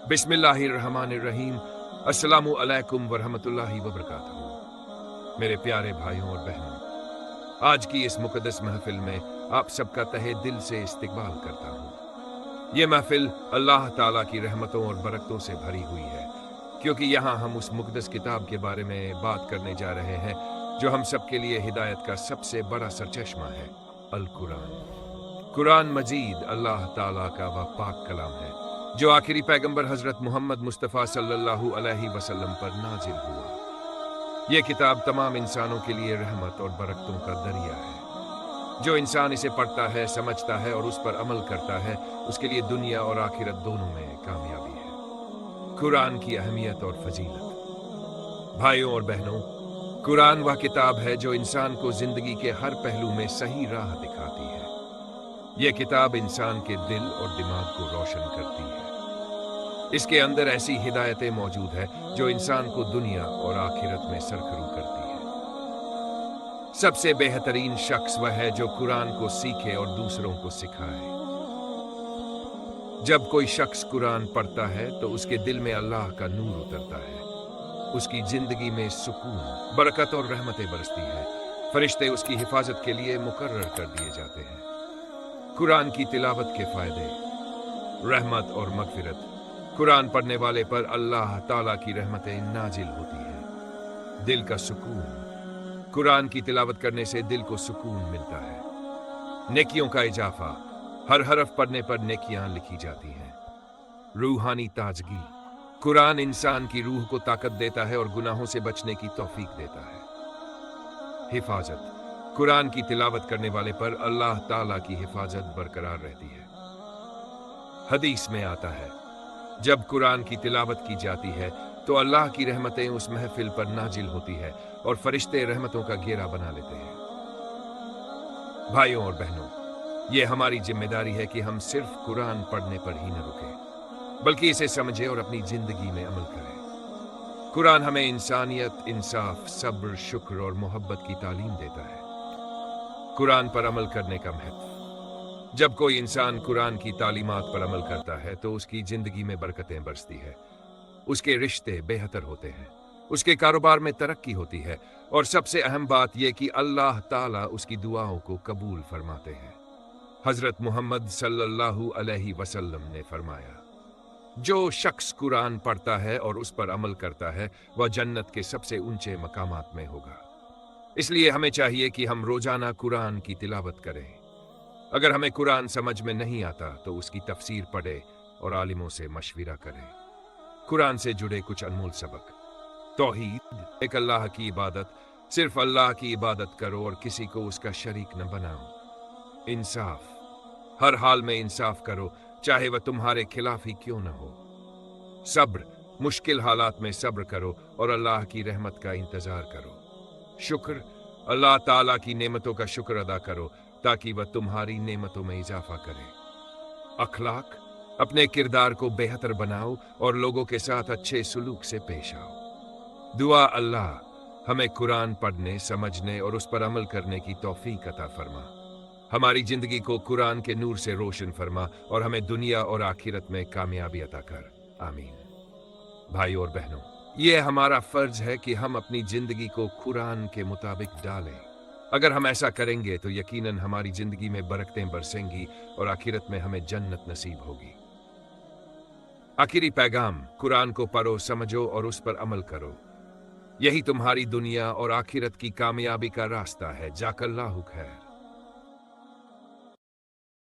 बिस्मिल्लाहिर्रहमानिर्रहीम। अस्सलामु अलैकुम वरहमतुल्लाहि वबरकातुहू। मेरे प्यारे भाइयों और बहनों, आज की इस मुक़द्दस महफिल में आप सबका तहे दिल से इस्तकबाल करता हूँ। ये महफिल अल्लाह ताला की रहमतों और बरकतों से भरी हुई है, क्योंकि यहाँ हम उस मुक़द्दस किताब के बारे में बात करने जा रहे हैं जो हम सब के लिए हिदायत का सबसे बड़ा सरचश्मा है, अल कुरान। कुरान मजीद अल्लाह ताला का वह पाक कलाम है जो आखिरी पैगंबर हजरत मोहम्मद मुस्तफ़ा सल्लल्लाहु अलैहि वसल्लम पर नाजिल हुआ। ये किताब तमाम इंसानों के लिए रहमत और बरकतों का दरिया है। जो इंसान इसे पढ़ता है, समझता है और उस पर अमल करता है, उसके लिए दुनिया और आखिरत दोनों में कामयाबी है। कुरान की अहमियत और फजीलत। भाइयों और बहनों, कुरान वह किताब है जो इंसान को जिंदगी के हर पहलू में सही राह दिखाती है। यह किताब इंसान के दिल और दिमाग को रोशन करती है। इसके अंदर ऐसी हिदायतें मौजूद है जो इंसान को दुनिया और आखिरत में सरखरू करती है। सबसे बेहतरीन शख्स वह है जो कुरान को सीखे और दूसरों को सिखाए। जब कोई शख्स कुरान पढ़ता है तो उसके दिल में अल्लाह का नूर उतरता है। उसकी जिंदगी में सुकून, बरकत और रहमतें बरसती है। फरिश्ते उसकी हिफाजत के लिए मुकर्रर कर दिए जाते हैं। कुरान की तिलावत के फायदे। रहमत और मगफिरत। कुरान पढ़ने वाले पर अल्लाह ताला की रहमतें नाजिल होती हैं। दिल का सुकून। कुरान की तिलावत करने से दिल को सुकून मिलता है। नेकियों का इजाफा। हर हरफ पढ़ने पर नेकियां लिखी जाती हैं। रूहानी ताजगी। कुरान इंसान की रूह को ताकत देता है और गुनाहों से बचने की तौफीक देता है। हिफाजत। कुरान की तिलावत करने वाले पर अल्लाह ताला की हिफाजत बरकरार रहती है। हदीस में आता है, जब कुरान की तिलावत की जाती है तो अल्लाह की रहमतें उस महफिल पर नाजिल होती है और फरिश्ते रहमतों का घेरा बना लेते हैं। भाइयों और बहनों, ये हमारी जिम्मेदारी है कि हम सिर्फ कुरान पढ़ने पर ही न रुकें, बल्कि इसे समझें और अपनी जिंदगी में अमल करें। कुरान हमें इंसानियत, इंसाफ, सब्र, शुक्र और मोहब्बत की तालीम देता है। कुरान पर अमल करने का महत्व। जब कोई इंसान कुरान की तालीमात पर अमल करता है तो उसकी जिंदगी में बरकतें बरसती है। उसके रिश्ते बेहतर होते हैं, उसके कारोबार में तरक्की होती है और सबसे अहम बात यह कि अल्लाह ताला उसकी दुआओं को कबूल फरमाते हैं। हजरत मोहम्मद सल्लल्लाहु अलैहि वसल्लम ने फरमाया, जो शख्स कुरान पढ़ता है और उस पर अमल करता है वह जन्नत के सबसे ऊंचे मकामात में होगा। इसलिए हमें चाहिए कि हम रोजाना कुरान की तिलावत करें। अगर हमें कुरान समझ में नहीं आता तो उसकी तफसीर पढ़े और आलिमों से मशविरा करें। कुरान से जुड़े कुछ अनमोल सबक। तौहीद, एक अल्लाह की इबादत, सिर्फ अल्लाह की इबादत करो और किसी को उसका शरीक न बनाओ। इंसाफ, हर हाल में इंसाफ करो, चाहे वह तुम्हारे खिलाफ ही क्यों न हो। सब्र, मुश्किल हालात में सब्र करो और अल्लाह की रहमत का इंतजार करो। शुक्र, अल्लाह ताला की नेमतों का शुक्र अदा करो ताकि वह तुम्हारी नेमतों में इजाफा करे। अखलाक, अपने किरदार को बेहतर बनाओ और लोगों के साथ अच्छे सुलूक से पेश आओ। दुआ, अल्लाह हमें कुरान पढ़ने, समझने और उस पर अमल करने की तौफीक अता फरमा। हमारी जिंदगी को कुरान के नूर से रोशन फरमा और हमें दुनिया और आखिरत में कामयाबी अता कर। आमीन। भाइयों और बहनों, ये हमारा फर्ज है कि हम अपनी जिंदगी को कुरान के मुताबिक डालें। अगर हम ऐसा करेंगे तो यकीनन हमारी जिंदगी में बरकतें बरसेंगी और आखिरत में हमें जन्नत नसीब होगी। आखिरी पैगाम, कुरान को पढ़ो, समझो और उस पर अमल करो। यही तुम्हारी दुनिया और आखिरत की कामयाबी का रास्ता है। जाकल्लाहु खैर।